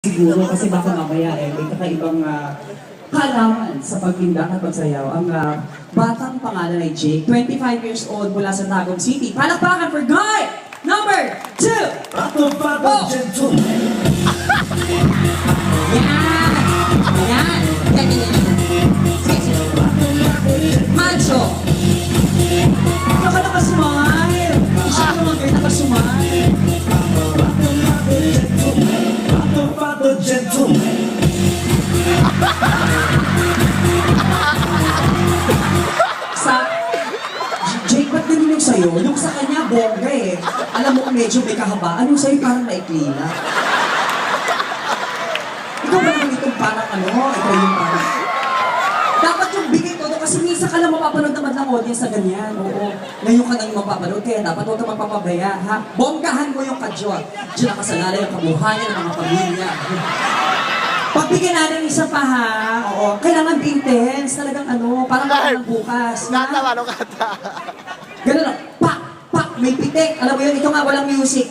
Siguro kasi baka mamaya may kakaibang halaman sa pagtinda at pagsayaw. Ang batang pangalan ay Jake, 25 years old mula sa Tagum City. Palakpakan for guy number 2! Yan! Yan! Yan, yan, yan. Sige, sige. Macho! Ikaw ka nakasmile! Isa ka naman kayo nakasmile! Sa Jake, ba't ganun yung sa'yo? Yung sa kanya, bongga eh. Alam mo, medyo may kahabaan. Yung sa'yo, parang maikli na. Ikaw ba naman itong parang ano? Ikaw yung parang... Dapat yung bigay todo kasi minsan ka lang mapapanood naman ng audience na ganyan. Oo. Ngayon ka nang mapapanood kaya dapat huwag ka magpapabaya, ha? Bonggahan mo yung kadyot. Diyan nakasalala yung kabuhayan ng mga pamilya. Pagbigyan natin isa pa, ha? Oo. Kailangan be intense. Talagang ano, parang ng bukas. Kata, ano kata? Ganun lang. Pak! Pak! May pitik. Alam mo yun, ito nga walang music.